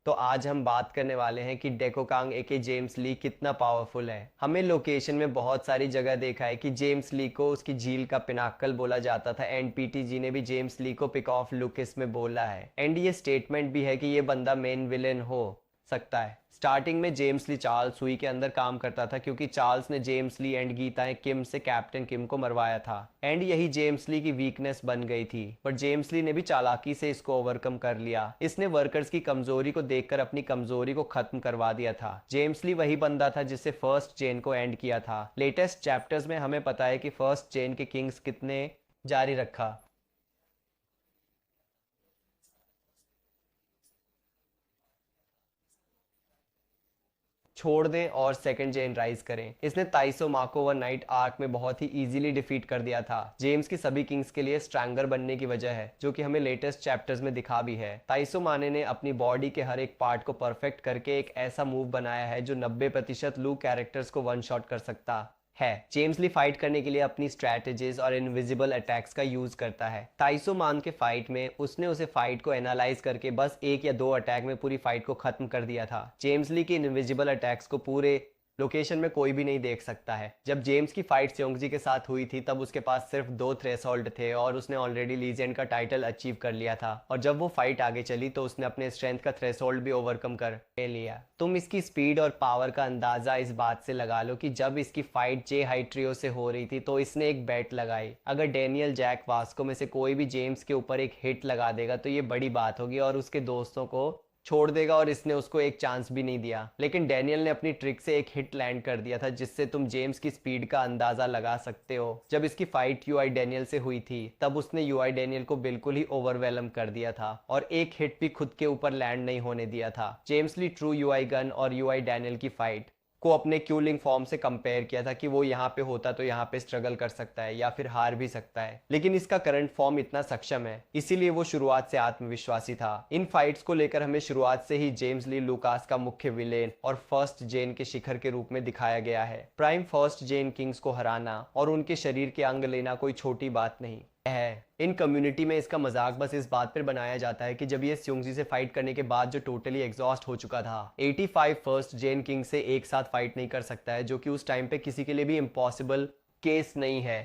तो आज हम बात करने वाले हैं कि डेकोकांग एके जेम्स ली कितना पावरफुल है। हमें लोकेशन में बहुत सारी जगह देखा है कि जेम्स ली को उसकी झील का पिनाकल बोला जाता था एंड पीटीजी ने भी जेम्स ली को पिक ऑफ लुकिस में बोला है एंड ये स्टेटमेंट भी है कि ये बंदा मेन विलेन हो सकता है। स्टार्टिंग में जेम्स ली चार्ल्स हुई के अंदर काम करता था क्योंकि चार्ल्स ने जेम्स ली एंड गीताएं किम से कैप्टन किम को मरवाया था एंड यही जेम्स ली की वीकनेस बन गई थी। पर जेम्स ली ने भी चालाकी से इसको ओवरकम कर लिया। इसने वर्कर्स की कमजोरी को देखकर अपनी कमजोरी को खत्म करवा दिया था। जेम्स ली वही बंदा था जिससे फर्स्ट चेन को एंड किया था। लेटेस्ट चैप्टर्स में हमें पता है कि फर्स्ट चेन के किंग्स कितने जारी रखा छोड़ दें और सेकंड जेन राइज करें। इसने ताइसो मा को ओवरनाइट आर्क में बहुत ही इजीली डिफीट कर दिया था। जेम्स की सभी किंग्स के लिए स्ट्रैंगर बनने की वजह है जो कि हमें लेटेस्ट चैप्टर्स में दिखा भी है। ताइसो माने ने अपनी बॉडी के हर एक पार्ट को परफेक्ट करके एक ऐसा मूव बनाया है जो 90% लू कैरेक्टर्स को वन शॉट कर सकता है। जेम्स ली फाइट करने के लिए अपनी स्ट्रैटेजीज और इनविजिबल अटैक्स का यूज करता है। ताइसो मान के फाइट में उसने उसे फाइट को एनालाइज करके बस एक या दो अटैक में पूरी फाइट को खत्म कर दिया था। जेम्स ली के इनविजिबल अटैक्स को पूरे लोकेशन में कोई भी नहीं देख सकता है। जब जेम्स की फाइट स्योंगजी के साथ हुई थी तब उसके पास सिर्फ 2 थ्रेशोल्ड थे और उसने ऑलरेडी लीजेंड का टाइटल अचीव कर लिया था। और जब वो फाइट आगे चली तो उसने अपने स्ट्रेंथ का थ्रेशोल्ड भी ओवरकम कर लिया। तुम इसकी स्पीड और पावर का अंदाजा इस बात से लगा लो कि जब इसकी फाइट जे हाई ट्रियो से हो रही थी तो इसने एक बेट लगाई, अगर डेनियल जैक वास्को में से कोई भी जेम्स के ऊपर एक हिट लगा देगा तो ये बड़ी बात होगी और उसके दोस्तों को छोड़ देगा, और इसने उसको एक चांस भी नहीं दिया। लेकिन डेनियल ने अपनी ट्रिक से एक हिट लैंड कर दिया था जिससे तुम जेम्स की स्पीड का अंदाजा लगा सकते हो। जब इसकी फाइट यूआई डेनियल से हुई थी तब उसने यूआई डेनियल को बिल्कुल ही ओवरवेलम कर दिया था और एक हिट भी खुद के ऊपर लैंड नहीं होने दिया था। जेम्स ली ट्रू यूआई गन और यूआई डेनियल की फाइट को अपने क्यूलिंग फॉर्म से कंपेयर किया था कि वो यहाँ पे होता तो यहाँ पे स्ट्रगल कर सकता है या फिर हार भी सकता है, लेकिन इसका करंट फॉर्म इतना सक्षम है इसीलिए वो शुरुआत से आत्मविश्वासी था। इन फाइट्स को लेकर हमें शुरुआत से ही जेम्स ली लुकास का मुख्य विलेन और फर्स्ट जेन के शिखर के रूप में दिखाया गया है। प्राइम फर्स्ट जेन किंग्स को हराना और उनके शरीर के अंग लेना कोई छोटी बात नहीं है। इन कम्युनिटी में इसका मजाक बस इस बात पर बनाया जाता है कि जब ये स्योंगजी से फाइट करने के बाद जो टोटली एग्जॉस्ट हो चुका था 85 फर्स्ट जेन किंग से एक साथ फाइट नहीं कर सकता है, जो कि उस टाइम पे किसी के लिए भी इम्पॉसिबल केस नहीं है।